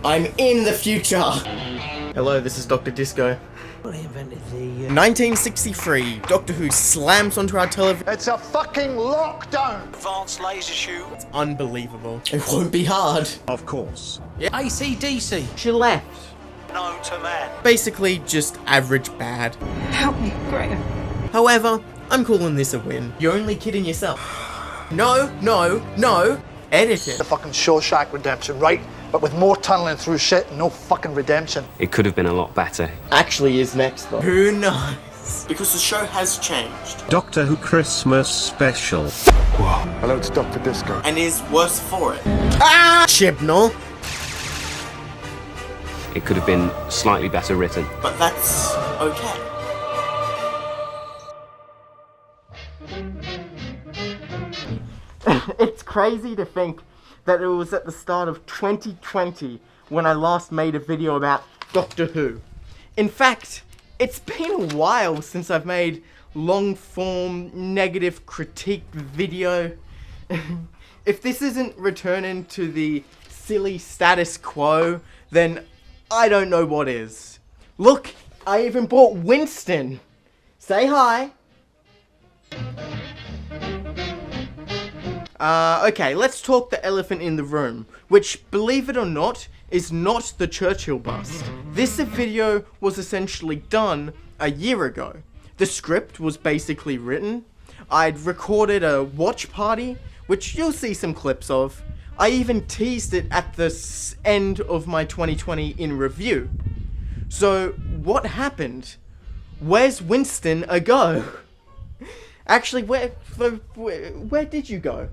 I'm in the future. Hello, this is Dr. Disco. Well, he invented the... 1963, Doctor Who slams onto our television. It's a fucking lockdown! Advanced laser shoot. It's unbelievable. It won't be hard. Of course. Yeah. AC/DC. She left. Known to man. Basically, just average bad. Help me, Graham. However, I'm calling this a win. You're only kidding yourself. No. Edit it. The fucking Shawshank Redemption, right? But with more tunneling through shit and no fucking redemption. It could have been a lot better. Actually is next though. Who knows? Because the show has changed. Doctor Who Christmas Special. Whoa. Hello, it's Dr. Disco. And is worse for it. Ah! Chibnall. It could have been slightly better written. But that's okay. It's crazy to think that it was at the start of 2020 when I last made a video about Doctor Who. In fact, it's been a while since I've made long-form negative critique video. If this isn't returning to the silly status quo, then I don't know what is. Look, I even bought Winston. Say hi. Okay, let's talk the elephant in the room, which, believe it or not, is not the Churchill bust. This video was essentially done a year ago. The script was basically written. I'd recorded a watch party, which you'll see some clips of. I even teased it at the end of my 2020 in review. So, what happened? Where's Winston a go? Actually, where did you go?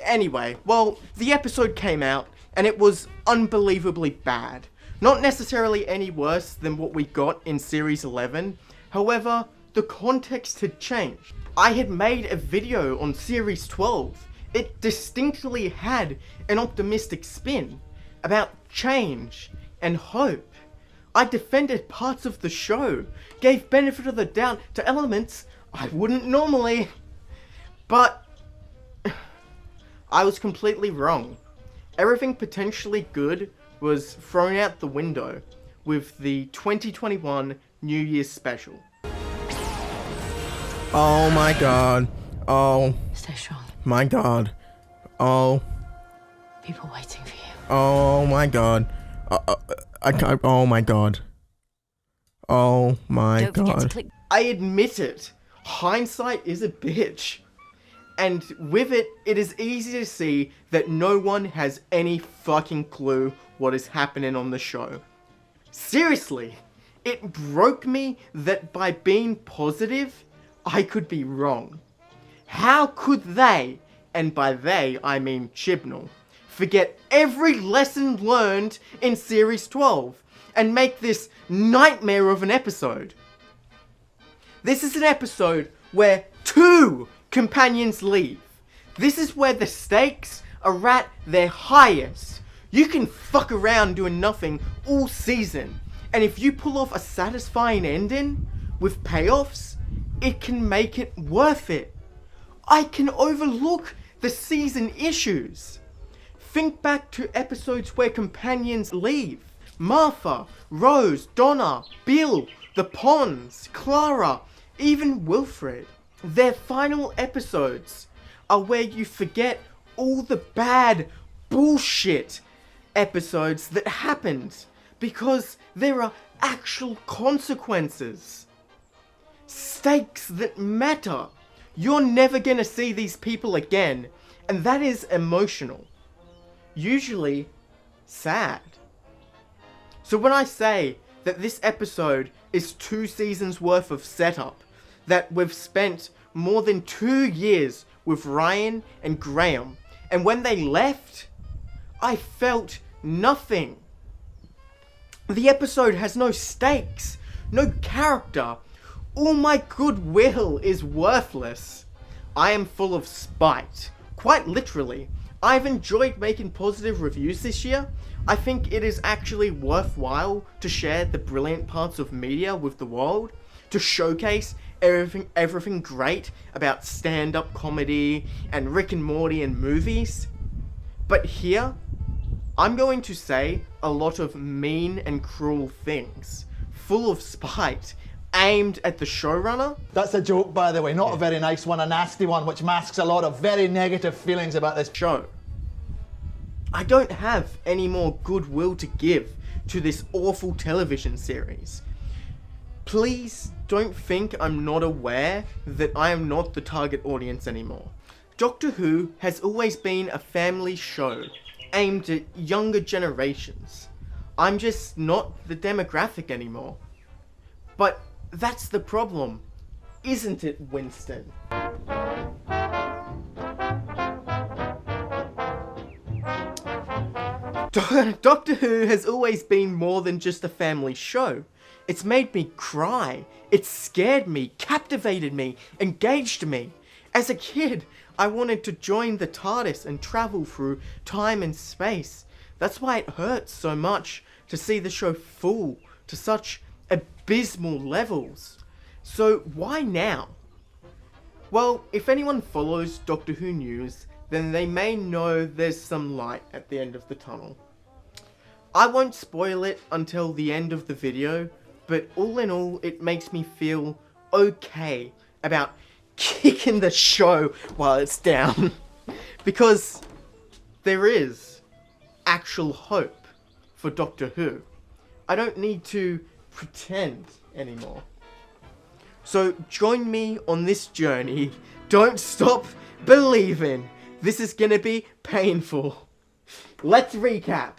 Anyway, well, the episode came out, and it was unbelievably bad. Not necessarily any worse than what we got in Series 11, however, the context had changed. I had made a video on Series 12. It distinctly had an optimistic spin about change and hope. I defended parts of the show, gave benefit of the doubt to elements I wouldn't normally, but I was completely wrong. Everything potentially good was thrown out the window with the 2021 New Year's special. Oh my god. Oh. Stay strong. My god. Oh. People waiting for you. Oh my god. I can't. Oh my god. Oh my Don't forget to god. click. I admit it. Hindsight is a bitch. And with it, it is easy to see that no one has any fucking clue what is happening on the show. Seriously, it broke me that by being positive, I could be wrong. How could they, and by they I mean Chibnall, forget every lesson learned in Series 12 and make this nightmare of an episode? This is an episode where 2 companions leave. This is where the stakes are at their highest. You can fuck around doing nothing all season, and if you pull off a satisfying ending with payoffs, it can make it worth it. I can overlook the season issues. Think back to episodes where companions leave. Martha, Rose, Donna, Bill, the Ponds, Clara, even Wilfred. Their final episodes are where you forget all the bad bullshit episodes that happened because there are actual consequences. Stakes that matter. You're never gonna see these people again, and that is emotional. Usually sad. So when I say that this episode is 2 seasons worth of setup, that we've spent more than 2 years with Ryan and Graham, and when they left, I felt nothing. The episode has no stakes, no character. All my goodwill is worthless. I am full of spite, quite literally. I've enjoyed making positive reviews this year. I think it is actually worthwhile to share the brilliant parts of media with the world, to showcase everything great about stand-up comedy and Rick and Morty and movies. But here, I'm going to say a lot of mean and cruel things, full of spite, aimed at the showrunner. That's a joke, by the way, not a very nice one, a nasty one, which masks a lot of very negative feelings about this Show. I don't have any more goodwill to give to this awful television series. Please don't think I'm not aware that I am not the target audience anymore. Doctor Who has always been a family show aimed at younger generations. I'm just not the demographic anymore. But that's the problem, isn't it, Winston? Doctor Who has always been more than just a family show. It's made me cry. It scared me, captivated me, engaged me. As a kid, I wanted to join the TARDIS and travel through time and space. That's why it hurts so much to see the show fall to such abysmal levels. So why now? Well, if anyone follows Doctor Who news, then they may know there's some light at the end of the tunnel. I won't spoil it until the end of the video, but all in all, it makes me feel okay about kicking the show while it's down. Because there is actual hope for Doctor Who. I don't need to pretend anymore. So join me on this journey. Don't stop believing. This is gonna be painful. Let's recap.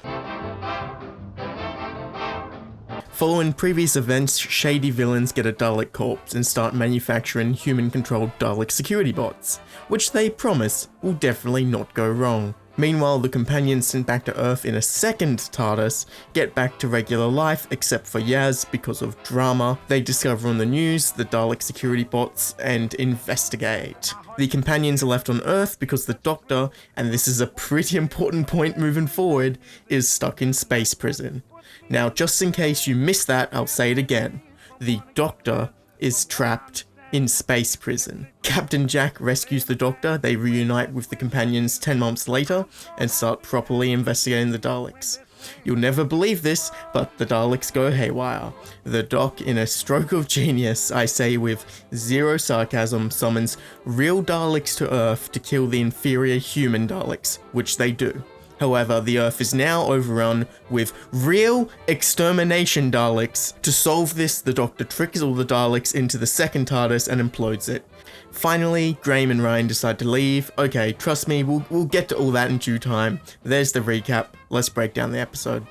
Following previous events, shady villains get a Dalek corpse and start manufacturing human-controlled Dalek security bots, which they promise will definitely not go wrong. Meanwhile, the companions sent back to Earth in a second TARDIS get back to regular life except for Yaz because of drama. They discover on the news the Dalek security bots and investigate. The companions are left on Earth because the Doctor, and this is a pretty important point moving forward, is stuck in space prison. Now, just in case you missed that, I'll say it again. The Doctor is trapped in space prison. Captain Jack rescues the Doctor, they reunite with the companions 10 months later, and start properly investigating the Daleks. You'll never believe this, but the Daleks go haywire. The Doc, in a stroke of genius, I say with zero sarcasm, summons real Daleks to Earth to kill the inferior human Daleks, which they do. However, the Earth is now overrun with real extermination Daleks. To solve this, the Doctor tricks all the Daleks into the second TARDIS and implodes it. Finally, Graham and Ryan decide to leave. Okay, trust me, we'll get to all that in due time. There's the recap. Let's break down the episode.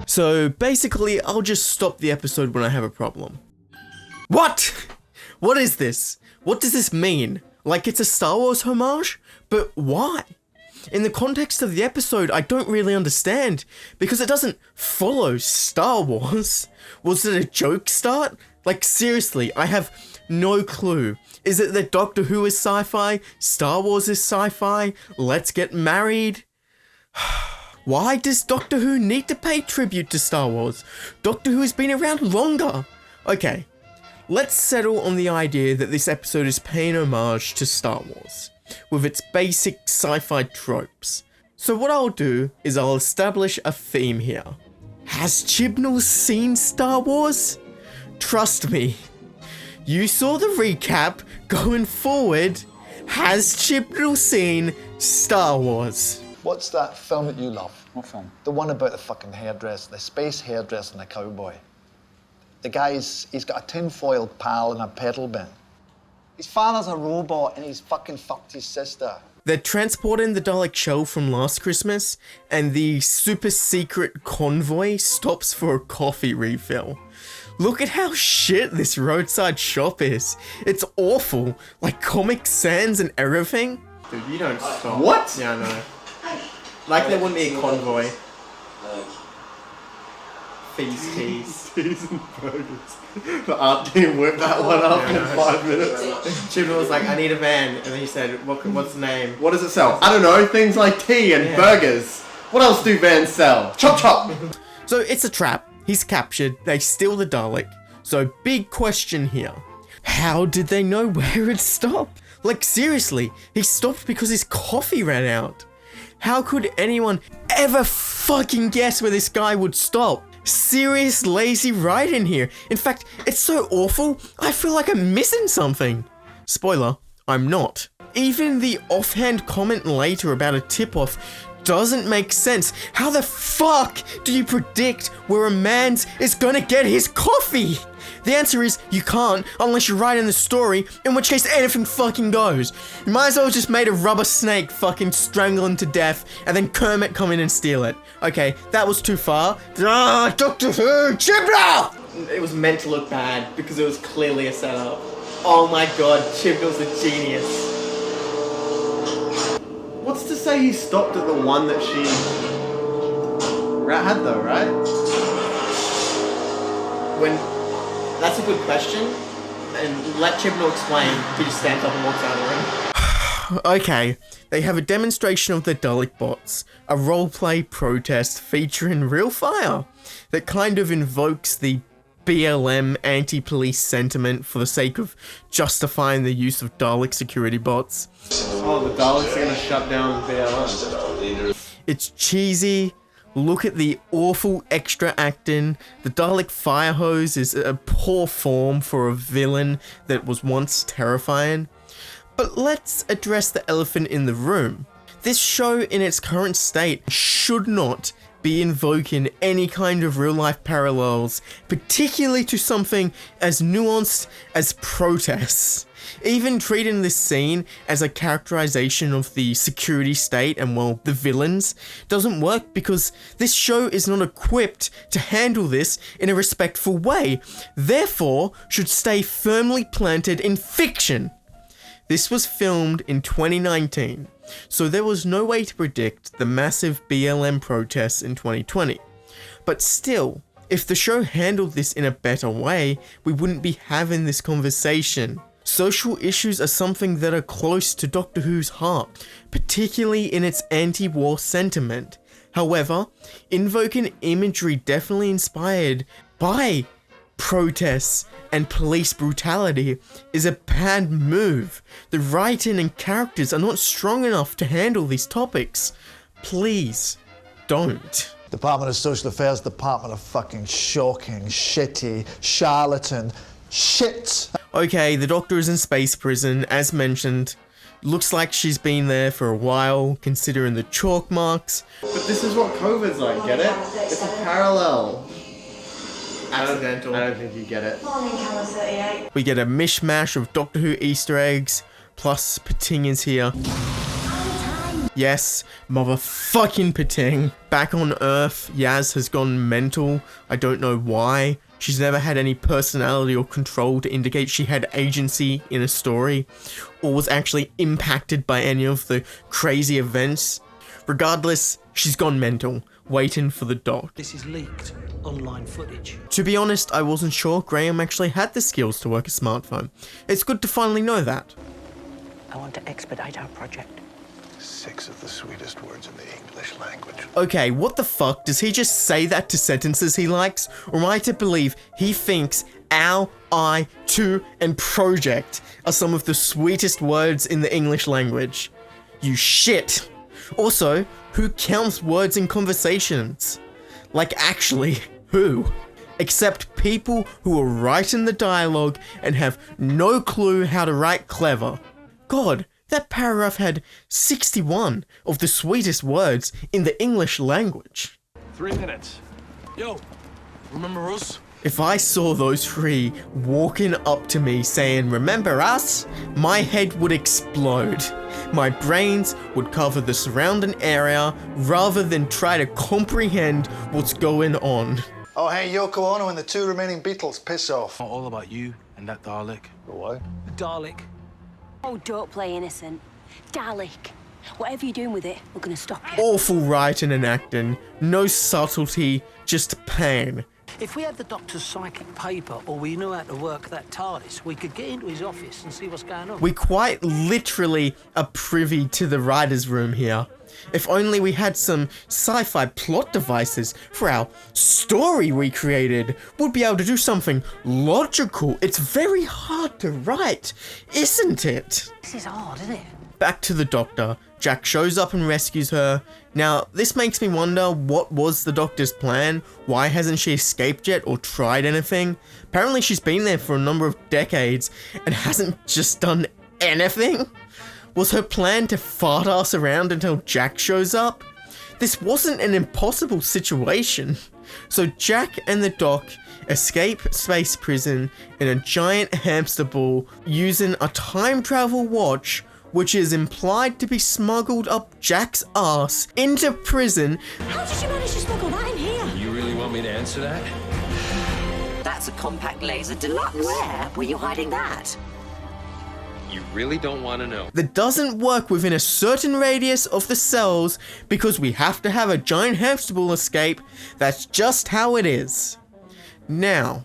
So basically, I'll just stop the episode when I have a problem. What? What is this? What does this mean? Like it's a Star Wars homage? But why? In the context of the episode, I don't really understand, because it doesn't follow Star Wars. Was it a joke start? Like seriously, I have no clue. Is it that Doctor Who is sci-fi? Star Wars is sci-fi? Let's get married? Why does Doctor Who need to pay tribute to Star Wars? Doctor Who has been around longer. Okay, let's settle on the idea that this episode is paying homage to Star Wars, with its basic sci-fi tropes. So what I'll do is I'll establish a theme here. Has Chibnall seen Star Wars? Trust me, you saw the recap. Going forward, has Chibnall seen Star Wars? What's that film that you love? What film? The one about the fucking hairdresser, the space hairdresser and the cowboy. The guy's, he's got a tinfoil pal and a pedal bin. His father's a robot and he's fucking fucked his sister. They're transporting the Dalek shell from last Christmas, and the super secret convoy stops for a coffee refill. Look at how shit this roadside shop is. It's awful, like Comic Sans and everything. Dude, you don't stop. What? Yeah, I know. Like there wouldn't be a convoy. Feasties. Teas and burgers. The art team whipped that one up in 5 minutes. Chibnall was like, I need a van, and then he said, what's the name? What does it sell? I don't know, things like tea and burgers. What else do vans sell? Chop chop! So it's a trap. He's captured. They steal the Dalek. So big question here. How did they know where it stopped? Like seriously, he stopped because his coffee ran out. How could anyone ever fucking guess where this guy would stop? Serious lazy writing here. In fact, it's so awful, I feel like I'm missing something. Spoiler, I'm not. Even the offhand comment later about a tip-off doesn't make sense. How the fuck do you predict where a man's is gonna get his coffee? The answer is you can't unless you write in the story, in which case anything fucking goes. You might as well just made a rubber snake fucking strangle him to death and then Kermit come in and steal it. Okay, that was too far. Doctor Who, Chibnall! It was meant to look bad because it was clearly a setup. Oh my god, Chibnall's a genius. What's to say he stopped at the one that she had though, right? That's a good question, and let Chibnall explain. He just stands up and walks out of the room. Okay, they have a demonstration of the Dalek bots, a roleplay protest featuring real fire that kind of invokes the BLM anti-police sentiment for the sake of justifying the use of Dalek security bots. Oh, the Daleks are gonna shut down BLM. It's cheesy. Look at the awful extra acting. The Dalek fire hose is a poor form for a villain that was once terrifying. But let's address the elephant in the room. This show in its current state should not be invoking any kind of real life parallels, particularly to something as nuanced as protests. Even treating this scene as a characterization of the security state and, well, the villains doesn't work because this show is not equipped to handle this in a respectful way, therefore should stay firmly planted in fiction. This was filmed in 2019, so there was no way to predict the massive BLM protests in 2020. But still, if the show handled this in a better way, we wouldn't be having this conversation. Social issues are something that are close to Doctor Who's heart, particularly in its anti-war sentiment. However, invoking imagery definitely inspired by protests and police brutality is a bad move. The writing and characters are not strong enough to handle these topics. Please, don't. Department of Social Affairs, Department of fucking shocking, shitty, charlatan, shit. Okay, the Doctor is in space prison, as mentioned. Looks like she's been there for a while, considering the chalk marks. But this is what COVID's like, get it? It's a parallel. Accidental. I don't think you get it. We get a mishmash of Doctor Who Easter eggs, plus Pating is here. Yes, motherfucking Pating. Back on Earth, Yaz has gone mental. I don't know why. She's never had any personality or control to indicate she had agency in a story, or was actually impacted by any of the crazy events. Regardless, she's gone mental, waiting for the doc. This is leaked online footage. To be honest, I wasn't sure Graham actually had the skills to work a smartphone. It's good to finally know that. I want to expedite our project. 6 of the sweetest words in the English language. Okay, what the fuck? Does he just say that to sentences he likes? Or am I to believe he thinks ow, I, to, and project are some of the sweetest words in the English language? You shit. Also, who counts words in conversations? Like, actually, who? Except people who are writing the dialogue and have no clue how to write clever. God, that paragraph had 61 of the sweetest words in the English language. 3 minutes. Yo, remember us? If I saw those three walking up to me saying, "Remember us?" my head would explode. My brains would cover the surrounding area rather than try to comprehend what's going on. Oh, hey, Yoko Ono and the 2 remaining Beatles, piss off. Not all about you and that Dalek. What? The Dalek. Oh, don't play innocent. Dalek. Whatever you're doing with it, we're gonna stop you. Awful writing and acting, no subtlety, just pain. If we had the Doctor's psychic paper, or we knew how to work that TARDIS, we could get into his office and see what's going on. We quite literally are privy to the writer's room here. If only we had some sci-fi plot devices for our story recreated, we'd be able to do something logical. It's very hard to write, isn't it? This is hard, isn't it? Back to the Doctor. Jack shows up and rescues her. Now, this makes me wonder, what was the Doctor's plan? Why hasn't she escaped yet or tried anything? Apparently she's been there for a number of decades and hasn't just done anything? Was her plan to fart ass around until Jack shows up? This wasn't an impossible situation. So Jack and the Doc escape space prison in a giant hamster ball using a time travel watch, which is implied to be smuggled up Jack's ass into prison. How did you manage to smuggle that in here? You really want me to answer that? That's a compact laser deluxe. Where were you hiding that? You really don't want to know. That doesn't work within a certain radius of the cells because we have to have a giant hamster ball escape. That's just how it is. Now,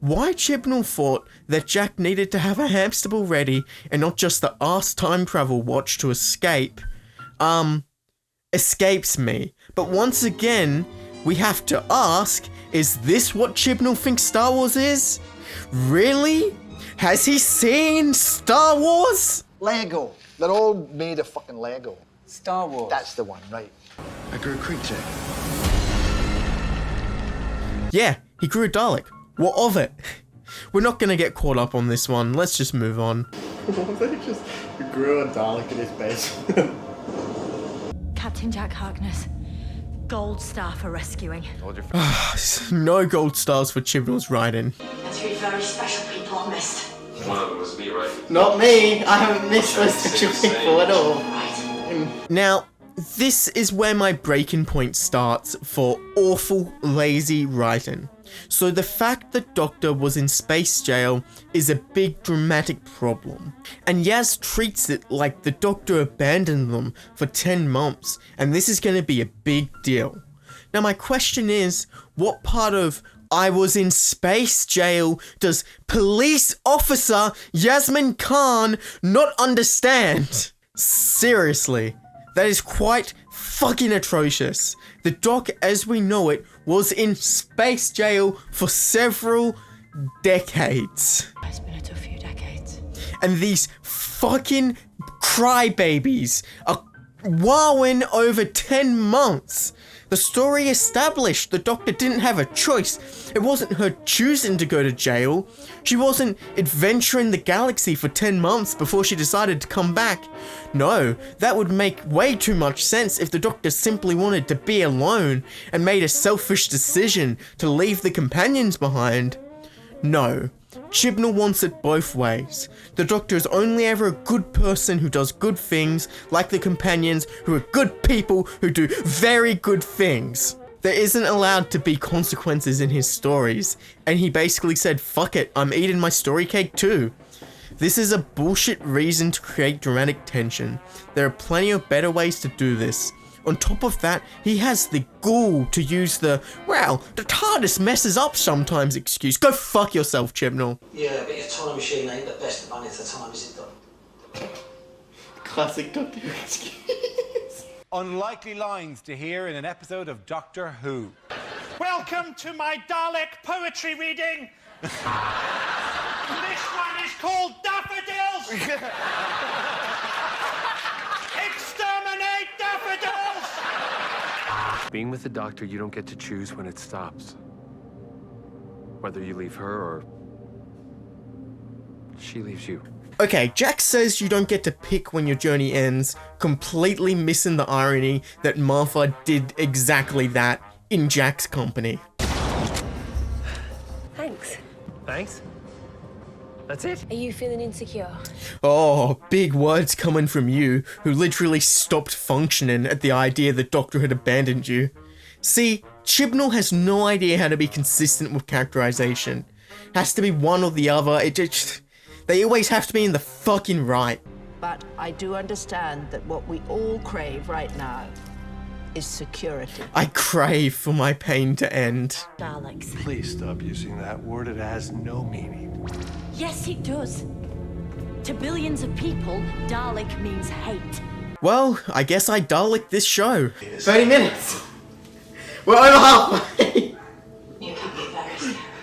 why Chibnall thought that Jack needed to have a hamster ball ready and not just the arse time travel watch to escape, escapes me. But once again, we have to ask, is this what Chibnall thinks Star Wars is? Really? Has he seen Star Wars? Lego. They're all made of fucking Lego. Star Wars. That's the one, right. I grew a creature. Yeah, he grew a Dalek. What of it? We're not gonna get caught up on this one. Let's just move on. What if they just grew a Dalek in his basement? Captain Jack Harkness, gold star for rescuing. No gold stars for Chibnall's writing. There's 3 very special people I missed. One of them was me, right? Not me! I haven't missed those special people at all. Right. Now, this is where my breaking point starts for awful, lazy writing. So the fact that Doctor was in space jail is a big dramatic problem. And Yaz treats it like the Doctor abandoned them for 10 months, and this is going to be a big deal. Now my question is, what part of I was in space jail does police officer Yasmin Khan not understand? Seriously, that is quite fucking atrocious. The Doc, as we know it, was in space jail for several decades. It's been a tough few decades. And these fucking crybabies are wowing over 10 months. The story established the Doctor didn't have a choice. It wasn't her choosing to go to jail. She wasn't adventuring the galaxy for 10 months before she decided to come back. No, that would make way too much sense if the Doctor simply wanted to be alone and made a selfish decision to leave the companions behind. No. Chibnall wants it both ways. The Doctor is only ever a good person who does good things, like the companions who are good people who do very good things. There isn't allowed to be consequences in his stories, and he basically said, fuck it, I'm eating my story cake too. This is a bullshit reason to create dramatic tension. There are plenty of better ways to do this. On top of that, he has the gall to use the, well, the TARDIS messes up sometimes excuse. Go fuck yourself, Chibnall. Yeah, but your time machine ain't the best of money at the time, is it, Doc? Classic Doctor excuse. Unlikely lines to hear in an episode of Doctor Who. Welcome to my Dalek poetry reading. This one is called Daffodils. Exterminate daffodils! Being with the Doctor, you don't get to choose when it stops. Whether you leave her or she leaves you. Okay, Jack says you don't get to pick when your journey ends, completely missing the irony that Martha did exactly that in Jack's company. Thanks. Thanks? That's it? Are you feeling insecure? Oh, big words coming from you, who literally stopped functioning at the idea the Doctor had abandoned you. See, Chibnall has no idea how to be consistent with characterization. Has to be one or the other, they always have to be in the fucking right. But I do understand that what we all crave right now is security. I crave for my pain to end. Daleks. Please stop using that word. It has no meaning. Yes, it does. To billions of people, Dalek means hate. Well, I guess I Dalek this show. 30 minutes! We're over halfway!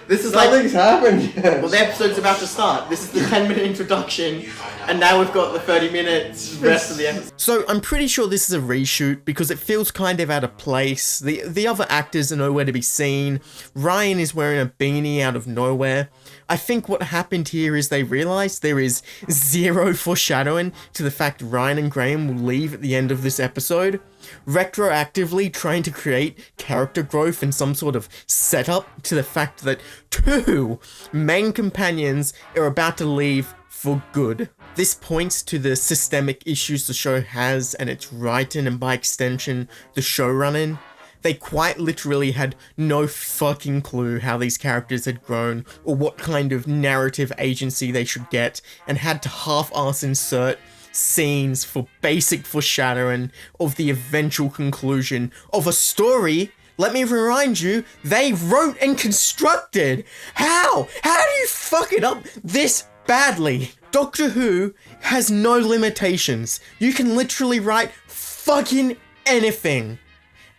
This is like... Nothing's happened yet. Well, the episode's about to start. This is the 10-minute introduction, and now we've got the 30 minutes rest of the episode. So, I'm pretty sure this is a reshoot, because it feels kind of out of place. The other actors are nowhere to be seen. Ryan is wearing a beanie out of nowhere. I think what happened here is they realised there is zero foreshadowing to the fact Ryan and Graham will leave at the end of this episode, retroactively trying to create character growth and some sort of setup to the fact that 2 main companions are about to leave for good. This points to the systemic issues the show has and its writing and by extension the showrunning. They quite literally had no fucking clue how these characters had grown or what kind of narrative agency they should get, and had to half-ass insert scenes for basic foreshadowing of the eventual conclusion of a story, let me remind you, they wrote and constructed. How? How do you fuck it up this badly? Doctor Who has no limitations. You can literally write fucking anything.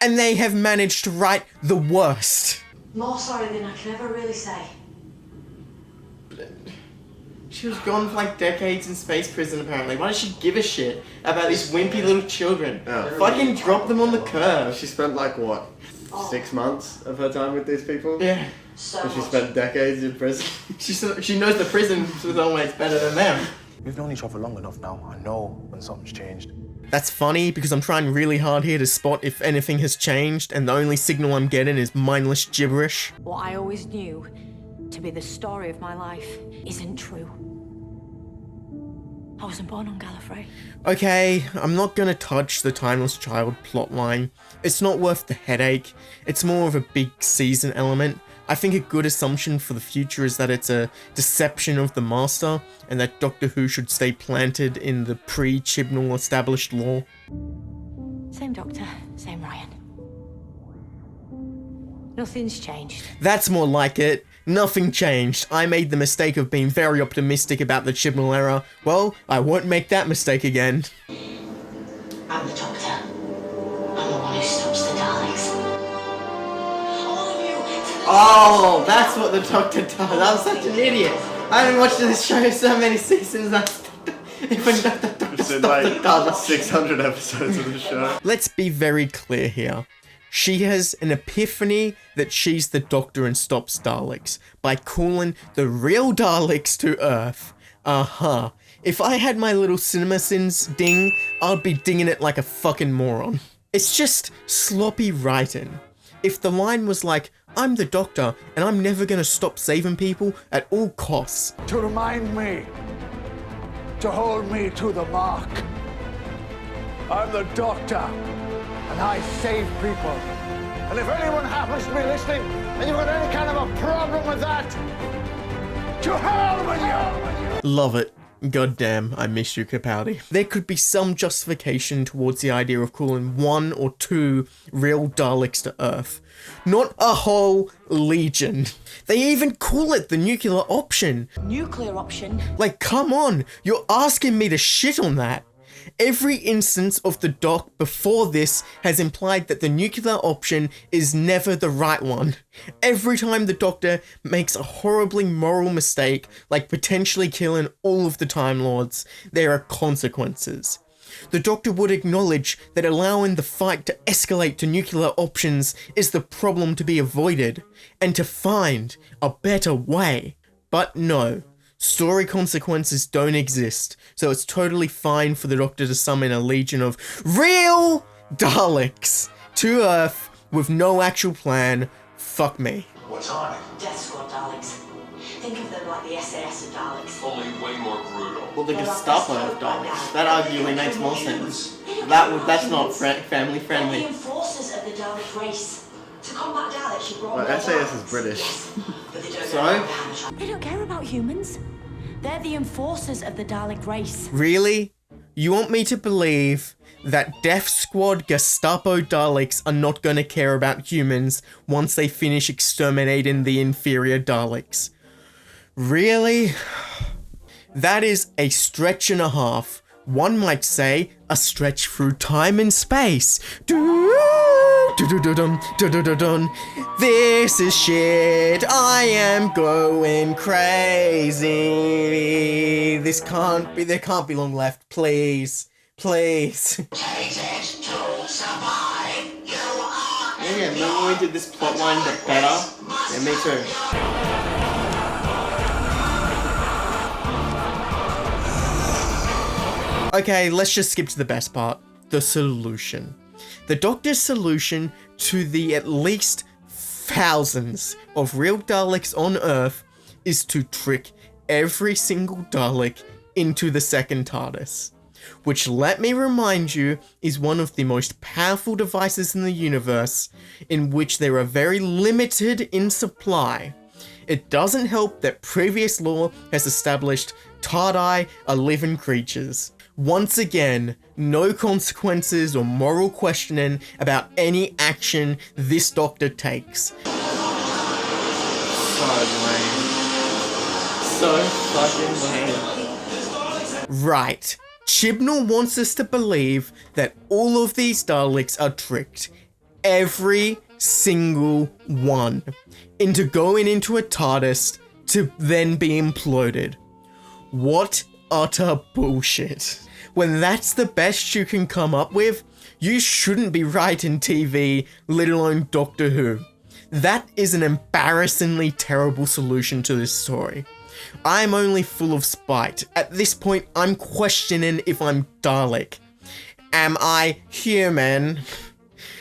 And they have managed to write the worst. More sorry than I can ever really say. She was gone for like decades in space prison apparently. Why does she give a shit about these wimpy little children? Fucking drop them on the curb. She spent like what, 6 months of her time with these people? Yeah. And she spent decades in prison. She knows the prison was always better than them. We've known each other long enough now. I know when something's changed. That's funny because I'm trying really hard here to spot if anything has changed, and the only signal I'm getting is mindless gibberish. What I always knew to be the story of my life isn't true. I wasn't born on Gallifrey. Okay, I'm not gonna touch the Timeless Child plotline. It's not worth the headache. It's more of a big season element. I think a good assumption for the future is that it's a deception of the Master, and that Doctor Who should stay planted in the pre-Chibnall established lore. Same Doctor, same Ryan. Nothing's changed. That's more like it. Nothing changed. I made the mistake of being very optimistic about the Chibnall era. Well, I won't make that mistake again. I'm the Doctor. I'm the one who stops the Daleks. Oh, that's what the Doctor does. I'm such an idiot. I haven't watched this show so many seasons. It's in like 600 episodes of the show. Let's be very clear here. She has an epiphany that she's the Doctor and stops Daleks by calling the real Daleks to Earth. If I had my little CinemaSins ding, I'd be dinging it like a fucking moron. It's just sloppy writing. If the line was like, I'm the Doctor and I'm never gonna stop saving people at all costs. To remind me, to hold me to the mark. I'm the Doctor and I save people. And if anyone happens to be listening and you've got any kind of a problem with that, to hell with you! Love it. Goddamn, I miss you, Capaldi. There could be some justification towards the idea of calling 1 or 2 real Daleks to Earth. Not a whole legion. They even call it the nuclear option. Nuclear option? Like, come on, you're asking me to shit on that. Every instance of the doc before this has implied that the nuclear option is never the right one. Every time the Doctor makes a horribly moral mistake, like potentially killing all of the Time Lords, there are consequences. The Doctor would acknowledge that allowing the fight to escalate to nuclear options is the problem to be avoided, and to find a better way. But no. Story consequences don't exist, so it's totally fine for the Doctor to summon a legion of real Daleks to Earth with no actual plan. Fuck me. What's on it? Death Squad Daleks. Think of them like the SAS of Daleks. Only way more brutal. Well, the Gestapo of Daleks. That arguably makes more sense. That's not family friendly. They're the enforcers of the Dalek race. To combat Daleks, you brought Well, SAS is British. So? They don't care about humans. They're the enforcers of the Dalek race. Really? You want me to believe that Death Squad Gestapo Daleks are not going to care about humans once they finish exterminating the inferior Daleks? Really? That is a stretch and a half One might say a stretch through time and space. This is shit. I am going crazy. There can't be long left. Please. Please. Yeah, remember when we did this plotline but better? Yeah, me too. Okay, let's just skip to the best part. The solution. The Doctor's solution to the at least thousands of real Daleks on Earth is to trick every single Dalek into the second TARDIS. Which, let me remind you, is one of the most powerful devices in the universe, in which they are very limited in supply. It doesn't help that previous lore has established Tardai are living creatures. Once again, no consequences or moral questioning about any action this Doctor takes. So lame. So fucking lame. Right. Chibnall wants us to believe that all of these Daleks are tricked, every single one, into going into a TARDIS to then be imploded. What utter bullshit. When that's the best you can come up with, you shouldn't be writing TV, let alone Doctor Who. That is an embarrassingly terrible solution to this story. I'm only full of spite. At this point, I'm questioning if I'm Dalek. Am I human?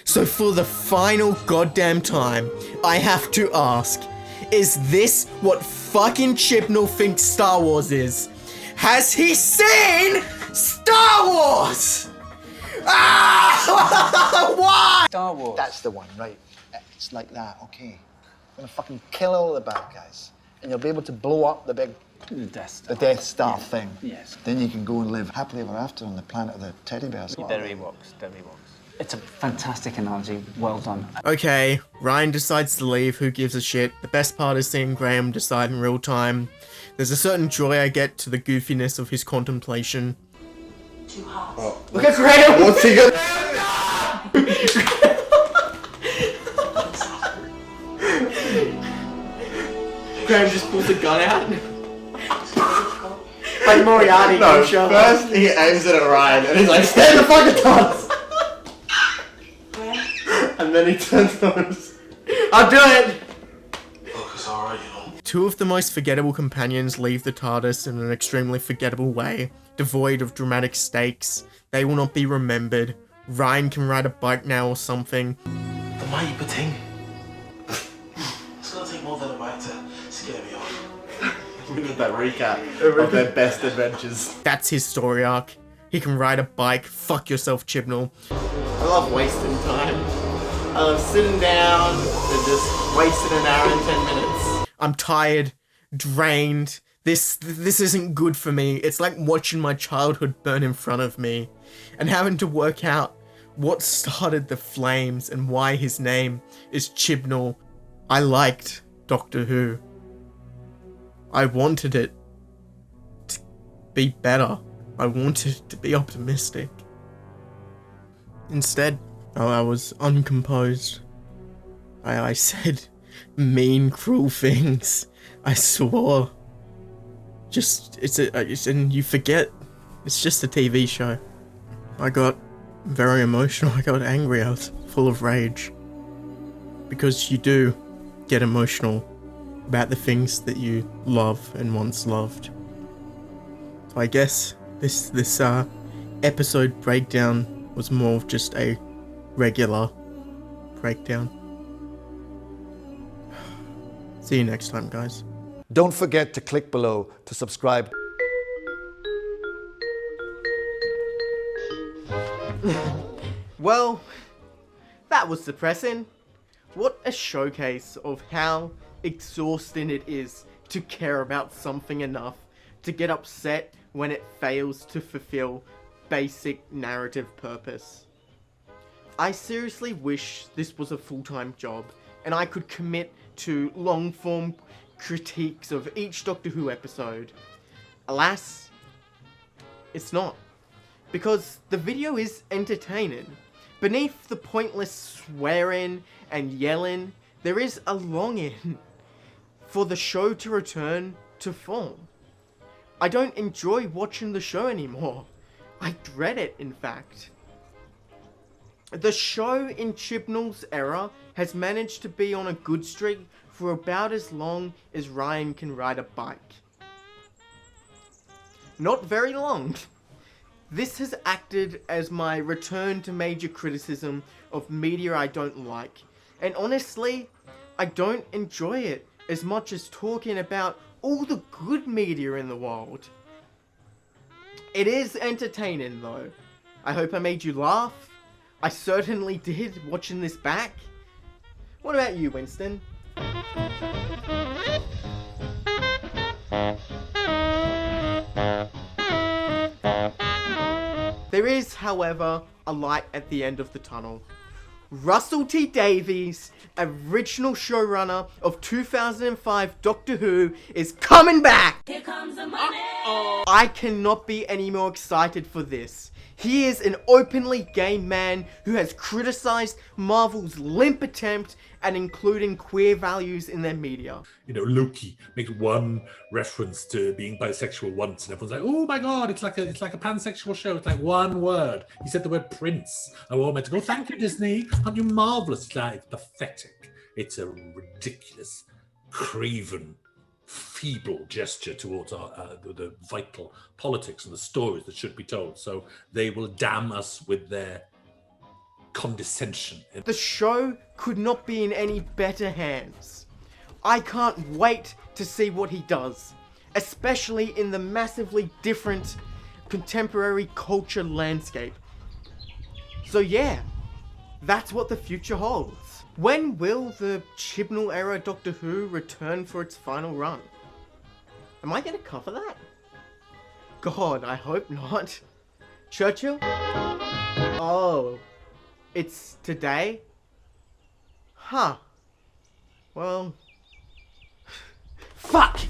So for the final goddamn time, I have to ask, is this what fucking Chibnall thinks Star Wars is? Has he seen Star Wars? Ah! Why? Star Wars. That's the one, right? It's like that, okay. I'm gonna fucking kill all the bad guys. And you'll be able to blow up the big... The Death Star thing. Yes. Then you can go and live happily ever after on the planet of the teddy bears. They're Ewoks. It's a fantastic analogy. Well done. Okay, Ryan decides to leave. Who gives a shit? The best part is seeing Graham decide in real time. There's a certain joy I get to the goofiness of his contemplation. Too hot. Oh, look at Graham! What's he got? Graham just pulls a gun out. Like Moriarty. No, first he aims it at Ryan and he's like, stand the fucking TARDIS! And then he turns on us. I'll do it! Look, it's alright, you know. Two of the most forgettable companions leave the TARDIS in an extremely forgettable way, devoid of dramatic stakes. They will not be remembered. Ryan can ride a bike now or something. The mighty thing. It's gonna take more than a bite to scare me off. We did that recap of their best adventures. That's his story arc. He can ride a bike. Fuck yourself, Chibnall. I love wasting time. I love sitting down and just wasting an hour and 10 minutes. I'm tired, drained. This isn't good for me. It's like watching my childhood burn in front of me and having to work out what started the flames and why his name is Chibnall. I liked Doctor Who. I wanted it to be better. I wanted it to be optimistic. Instead, I was uncomposed. I said mean, cruel things. I swore. And you forget, it's just a TV show. I got very emotional. I got angry. I was full of rage. Because you do get emotional about the things that you love and once loved. So I guess this episode breakdown was more of just a regular breakdown. See you next time, guys. Don't forget to click below to subscribe. Well, that was depressing. What a showcase of how exhausting it is to care about something enough to get upset when it fails to fulfill basic narrative purpose. I seriously wish this was a full-time job and I could commit to long-form critiques of each Doctor Who episode. Alas, it's not. because the video is entertaining. Beneath the pointless swearing and yelling, there is a longing for the show to return to form. I don't enjoy watching the show anymore. I dread it, in fact. The show in Chibnall's era has managed to be on a good streak for about as long as Ryan can ride a bike. Not very long. This has acted as my return to major criticism of media I don't like. And honestly, I don't enjoy it as much as talking about all the good media in the world. It is entertaining though. I hope I made you laugh. I certainly did watching this back. What about you, Winston? There is, however, a light at the end of the tunnel. Russell T Davies, original showrunner of 2005 Doctor Who, is coming back! Here comes the money! I cannot be any more excited for this. He is an openly gay man who has criticized Marvel's limp attempt at including queer values in their media. You know, Loki makes one reference to being bisexual once, and everyone's like, "Oh my god, it's like a pansexual show." It's like one word. He said the word prince, and we're all meant to go, "Thank you, Disney. Aren't you marvelous?" It's like, it's pathetic. It's a ridiculous, craven, feeble gesture towards the vital politics and the stories that should be told. So they will damn us with their condescension. The show could not be in any better hands. I can't wait to see what he does, especially in the massively different contemporary culture landscape. So yeah, that's what the future holds. When will the Chibnall era Doctor Who return for its final run? Am I going to cover that? God, I hope not. Churchill? Oh, it's today? Huh. Well... Fuck!